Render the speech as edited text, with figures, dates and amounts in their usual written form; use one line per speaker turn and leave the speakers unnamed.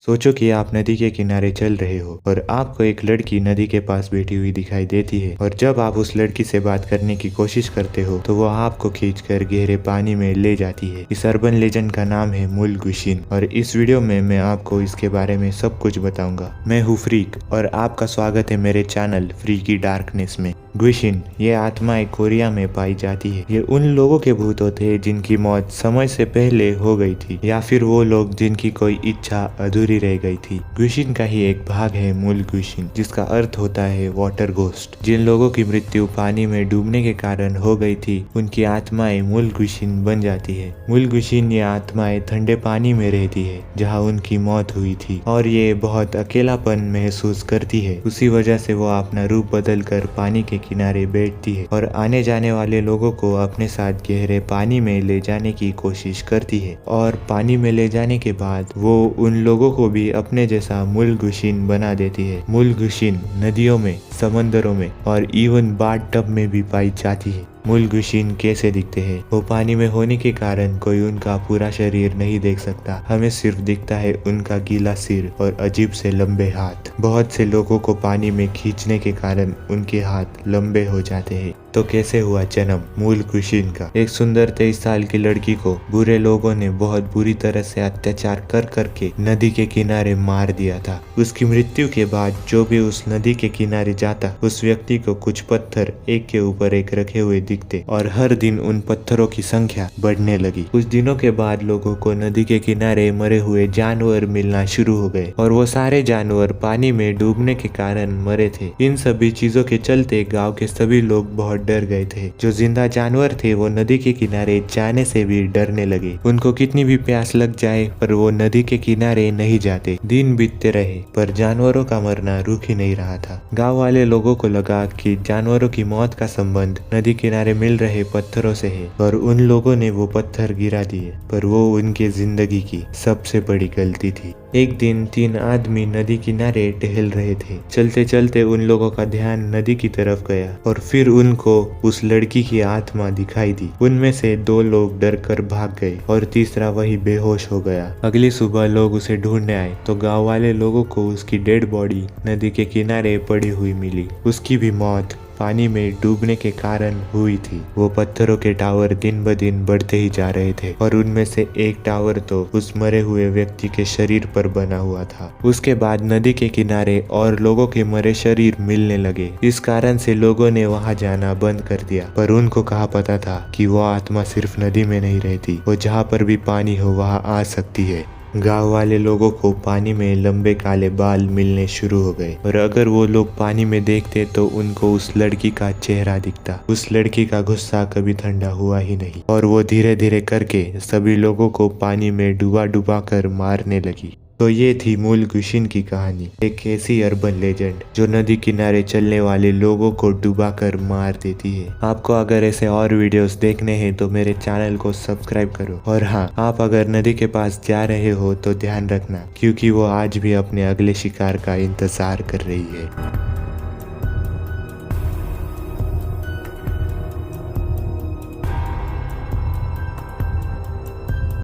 सोचो कि आप नदी के किनारे चल रहे हो और आपको एक लड़की नदी के पास बैठी हुई दिखाई देती है और जब आप उस लड़की से बात करने की कोशिश करते हो तो वो आपको खींचकर गहरे पानी में ले जाती है। इस अर्बन लेजेंड का नाम है मूल गुशिन और इस वीडियो में मैं आपको इसके बारे में सब कुछ बताऊंगा। मैं हूँ फ्रीक और आपका स्वागत है मेरे चैनल फ्रीकी डार्कनेस में। गुशिन ये आत्माएं कोरिया में पाई जाती है। ये उन लोगों के भूत होते हैं जिनकी मौत समय से पहले हो गई थी या फिर वो लोग जिनकी कोई इच्छा अधूरी रह गई थी। गुशिन का ही एक भाग है मूल गुशिन, जिसका अर्थ होता है वाटर घोस्ट। जिन लोगों की मृत्यु पानी में डूबने के कारण हो गई थी उनकी आत्माएं मूल गुशिन बन जाती है। मूल गुशिन ये आत्माएं ठंडे पानी में रहती है जहाँ उनकी मौत हुई थी और ये बहुत अकेलापन महसूस करती है। उसी वजह से वो अपना रूप बदल कर पानी के किनारे बैठती है और आने जाने वाले लोगों को अपने साथ गहरे पानी में ले जाने की कोशिश करती है और पानी में ले जाने के बाद वो उन लोगों को भी अपने जैसा मूल गुशिन बना देती है। मूल गुशिन नदियों में, समंदरों में और इवन बाथ टब में भी पाई जाती है। मूल गुशिन कैसे दिखते हैं? वो पानी में होने के कारण कोई उनका पूरा शरीर नहीं देख सकता। हमें सिर्फ दिखता है उनका गीला सिर और अजीब से लंबे हाथ। बहुत से लोगों को पानी में खींचने के कारण उनके हाथ लंबे हो जाते हैं। तो कैसे हुआ जन्म मूल गुशिन का? एक सुंदर 23 साल की लड़की को बुरे लोगों ने बहुत बुरी तरह से अत्याचार कर करके नदी के किनारे मार दिया था। उसकी मृत्यु के बाद जो भी उस नदी के किनारे जाता उस व्यक्ति को कुछ पत्थर एक के ऊपर एक रखे हुए दिखते और हर दिन उन पत्थरों की संख्या बढ़ने लगी। कुछ दिनों के बाद लोगों को नदी के किनारे मरे हुए जानवर मिलना शुरू हो गए और वो सारे जानवर पानी में डूबने के कारण मरे थे। इन सभी चीजों के चलते गाँव के सभी लोग बहुत डर गए थे। जो जिंदा जानवर थे वो नदी के किनारे जाने से भी डरने लगे। उनको कितनी भी प्यास लग जाए पर वो नदी के किनारे नहीं जाते। दिन बीतते रहे पर जानवरों का मरना रुक ही नहीं रहा था। गांव वाले लोगों को लगा कि जानवरों की मौत का संबंध नदी किनारे मिल रहे पत्थरों से है और उन लोगों ने वो पत्थर गिरा दिए, पर वो उनके जिंदगी की सबसे बड़ी गलती थी। एक दिन 3 आदमी नदी किनारे टहल रहे थे। चलते चलते उन लोगों का ध्यान नदी की तरफ गया और फिर उनको उस लड़की की आत्मा दिखाई दी। उनमें से 2 लोग डर कर भाग गए और तीसरा वही बेहोश हो गया। अगली सुबह लोग उसे ढूंढने आए तो गांव वाले लोगों को उसकी डेड बॉडी नदी के किनारे पड़ी हुई मिली। उसकी भी मौत पानी में डूबने के कारण हुई थी। वो पत्थरों के टावर दिन ब दिन बढ़ते ही जा रहे थे और उनमें से एक टावर तो उस मरे हुए व्यक्ति के शरीर पर बना हुआ था। उसके बाद नदी के किनारे और लोगों के मरे शरीर मिलने लगे। इस कारण से लोगों ने वहां जाना बंद कर दिया, पर उनको कहाँ पता था कि वो आत्मा सिर्फ नदी में नहीं रहती, वो जहाँ पर भी पानी हो वहाँ आ सकती है। गांव वाले लोगों को पानी में लंबे काले बाल मिलने शुरू हो गए और अगर वो लोग पानी में देखते तो उनको उस लड़की का चेहरा दिखता। उस लड़की का गुस्सा कभी ठंडा हुआ ही नहीं और वो धीरे धीरे करके सभी लोगों को पानी में डुबा डुबा कर मारने लगी। तो ये थी मूल गुशिन की कहानी, एक ऐसी अर्बन लेजेंड जो नदी किनारे चलने वाले लोगों को डुबा कर मार देती है। आपको अगर ऐसे और वीडियोस देखने हैं तो मेरे चैनल को सब्सक्राइब करो और हाँ, आप अगर नदी के पास जा रहे हो तो ध्यान रखना क्योंकि वो आज भी अपने अगले शिकार का इंतजार कर रही है।